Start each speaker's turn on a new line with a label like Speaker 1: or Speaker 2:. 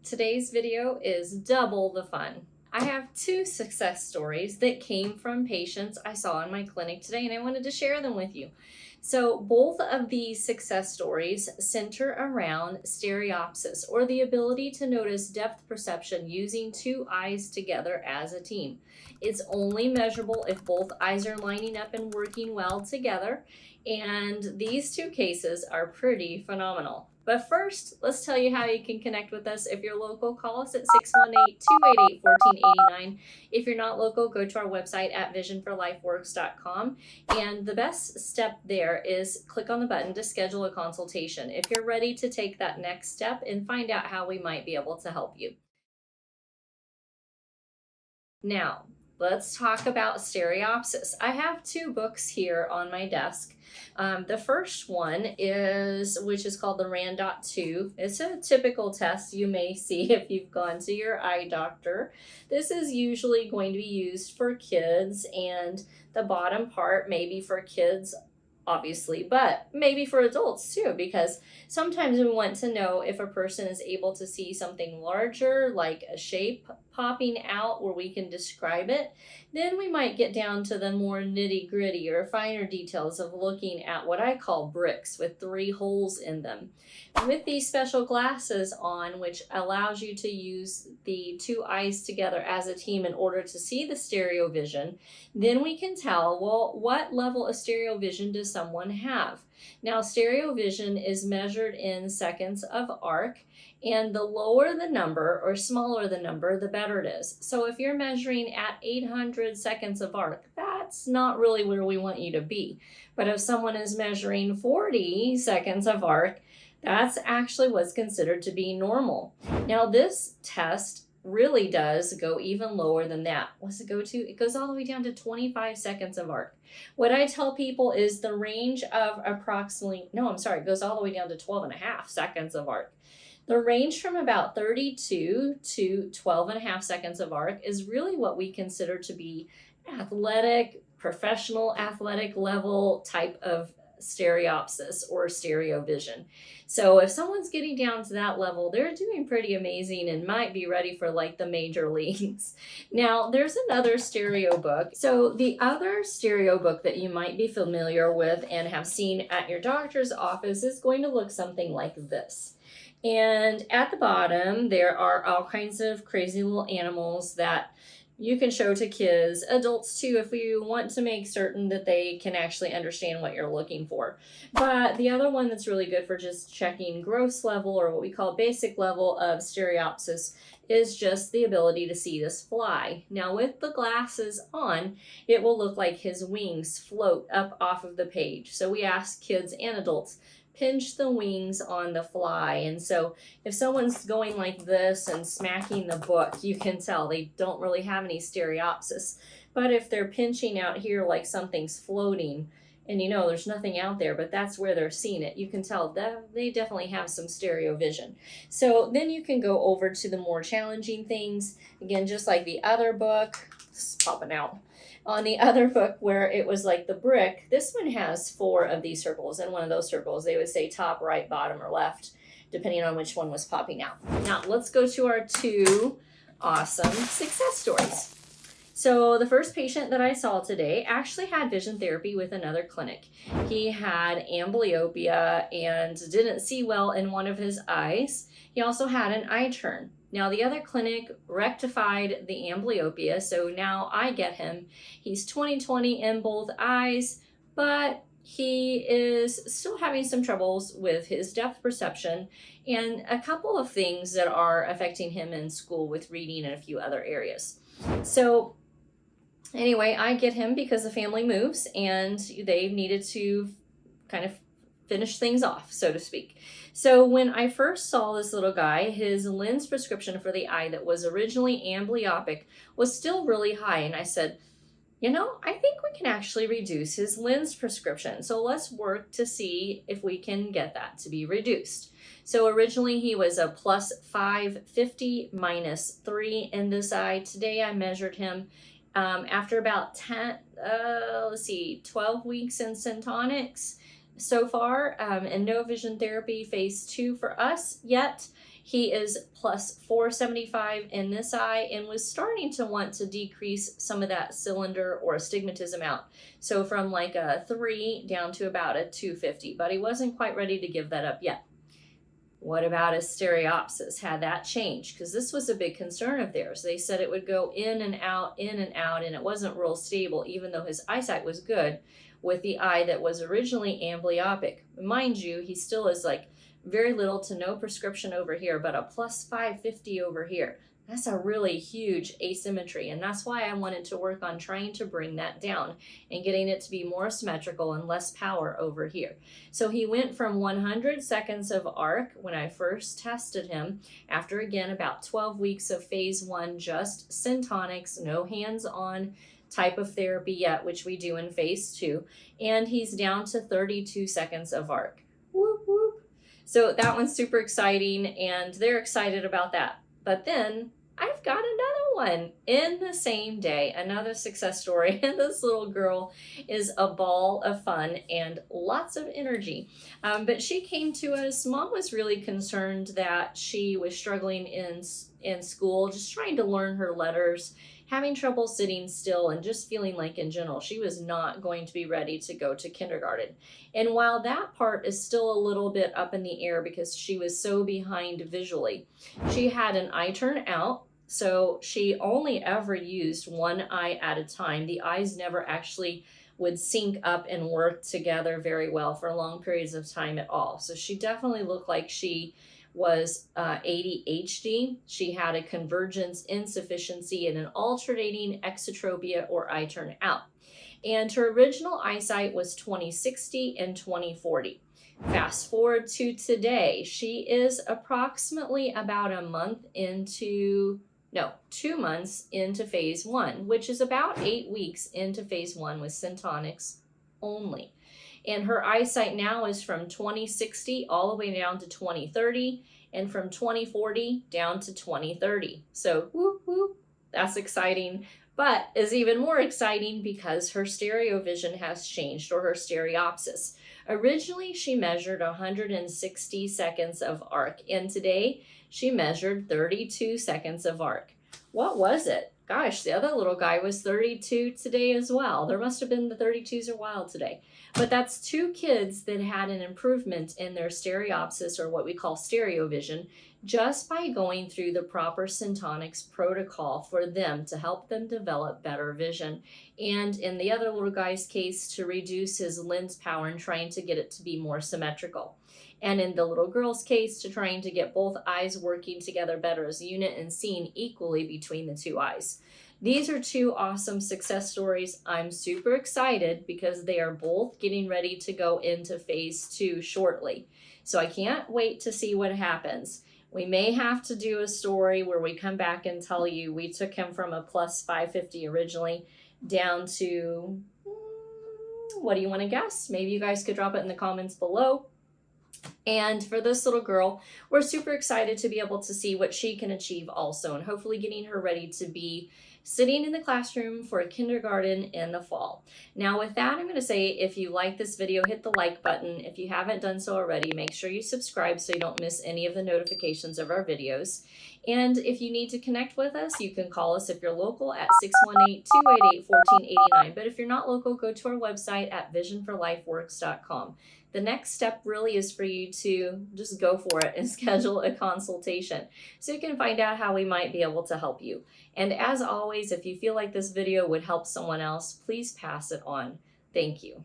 Speaker 1: Today's video is double the fun. I have two success stories that came from patients I saw in my clinic today, and I wanted to share them with you. So both of these success stories center around stereopsis, or the ability to notice depth perception using two eyes together as a team. It's only measurable if both eyes are lining up and working well together, and these two cases are pretty phenomenal. But first, let's tell you how you can connect with us. If you're local, call us at 618-288-1489. If you're not local, go to our website at visionforlifeworks.com. And the best step there is click on the button to schedule a consultation if you're ready to take that next step and find out how we might be able to help you. Now, let's talk about stereopsis. I have two books here on my desk. The first one which is called the RAND.2. It's a typical test you may see if you've gone to your eye doctor. This is usually going to be used for kids, and the bottom part may be for kids, obviously, but maybe for adults too, because sometimes we want to know if a person is able to see something larger, like a shape popping out where we can describe it. Then we might get down to the more nitty-gritty or finer details of looking at what I call bricks with 3 holes in them. With these special glasses on, which allows you to use the two eyes together as a team in order to see the stereo vision, then we can tell, well, what level of stereo vision does someone have? Now, stereo vision is measured in seconds of arc, and the lower the number or smaller the number, the better it is. So if you're measuring at 800 seconds of arc, that's not really where we want you to be. But if someone is measuring 40 seconds of arc, that's actually what's considered to be normal. Now, this test really does go even lower than that. What's it go to? It goes all the way down to 25 seconds of arc. What I tell people is the range of it goes all the way down to 12 and a half seconds of arc. The range from about 32 to 12 and a half seconds of arc is really what we consider to be athletic, professional athletic level type of stereopsis or stereo vision. So if someone's getting down to that level, they're doing pretty amazing and might be ready for like the major leagues. Now, there's another stereo book. So the other stereo book that you might be familiar with and have seen at your doctor's office is going to look something like this. And at the bottom, there are all kinds of crazy little animals that you can show to kids, adults too, if you want to make certain that they can actually understand what you're looking for. But the other one that's really good for just checking gross level, or what we call basic level of stereopsis, is just the ability to see this fly. Now, with the glasses on, it will look like his wings float up off of the page. So we ask kids and adults, pinch the wings on the fly. And so if someone's going like this and smacking the book, you can tell they don't really have any stereopsis. But if they're pinching out here like something's floating, and there's nothing out there, but that's where they're seeing it, you can tell that they definitely have some stereo vision. So then you can go over to the more challenging things. Again, just like the other book, it's popping out. On the other book where it was like the brick, this one has 4 of these circles. And one of those circles, they would say top, right, bottom, or left, depending on which one was popping out. Now, let's go to our 2 awesome success stories. So the first patient that I saw today actually had vision therapy with another clinic. He had amblyopia and didn't see well in one of his eyes. He also had an eye turn. Now, the other clinic rectified the amblyopia, so now I get him. He's 20/20 in both eyes, but he is still having some troubles with his depth perception and a couple of things that are affecting him in school with reading and a few other areas. So anyway, I get him because the family moves and they needed to kind of finish things off, so to speak. So when I first saw this little guy, his lens prescription for the eye that was originally amblyopic was still really high. And I said, I think we can actually reduce his lens prescription. So let's work to see if we can get that to be reduced. So originally he was a plus 550 minus 3 in this eye. Today I measured him after about 12 weeks in Syntonics so far, and no vision therapy phase 2 for us yet. He is plus 475 in this eye and was starting to want to decrease some of that cylinder or astigmatism out. So from like a 3 down to about a 250, but he wasn't quite ready to give that up yet. What about his stereopsis? Had that changed? Because this was a big concern of theirs. They said it would go in and out, and it wasn't real stable, even though his eyesight was good with the eye that was originally amblyopic. Mind you, he still is like very little to no prescription over here, but a plus 550 over here. That's a really huge asymmetry, and that's why I wanted to work on trying to bring that down and getting it to be more symmetrical and less power over here. So he went from 100 seconds of arc when I first tested him, after again about 12 weeks of phase 1, just syntonics, no hands-on type of therapy yet, which we do in phase 2, and he's down to 32 seconds of arc. Whoop, whoop. So that one's super exciting, and they're excited about that. But then I've got another one in the same day, another success story. And this little girl is a ball of fun and lots of energy. But she came to us. Mom was really concerned that she was struggling in school, just trying to learn her letters, having trouble sitting still, and just feeling like in general she was not going to be ready to go to kindergarten. And while that part is still a little bit up in the air because she was so behind visually, she had an eye turn out. So she only ever used one eye at a time. The eyes never actually would sync up and work together very well for long periods of time at all. So she definitely looked like she was ADHD. She had a convergence insufficiency and an alternating exotropia or eye turn out. And her original eyesight was 20/60 and 20/40. Fast forward to today, she is approximately about 2 months into phase 1, which is about 8 weeks into phase 1 with syntonics only. And her eyesight now is from 20/60 all the way down to 20/30, and from 20/40 down to 20/30. So whoop, whoop, that's exciting, but is even more exciting because her stereo vision has changed, or her stereopsis. Originally, she measured 160 seconds of arc, and today she measured 32 seconds of arc. What was it? Gosh, the other little guy was 32 today as well. There must have been the 32s are wild today. But that's 2 kids that had an improvement in their stereopsis, or what we call stereo vision, just by going through the proper syntonics protocol for them to help them develop better vision. And in the other little guy's case, to reduce his lens power and trying to get it to be more symmetrical. And in the little girl's case, to trying to get both eyes working together better as a unit and seeing equally between the 2 eyes. These are 2 awesome success stories. I'm super excited because they are both getting ready to go into phase 2 shortly. So I can't wait to see what happens. We may have to do a story where we come back and tell you we took him from a plus 550 originally down to, what do you want to guess? Maybe you guys could drop it in the comments below. And for this little girl, we're super excited to be able to see what she can achieve also, and hopefully getting her ready to be sitting in the classroom for a kindergarten in the fall. Now with that, I'm going to say, if you like this video, hit the like button. If you haven't done so already, make sure you subscribe so you don't miss any of the notifications of our videos. And if you need to connect with us, you can call us if you're local at 618-288-1489. But if you're not local, go to our website at visionforlifeworks.com. The next step really is for you to just go for it and schedule a consultation so you can find out how we might be able to help you. And as always, if you feel like this video would help someone else, please pass it on. Thank you.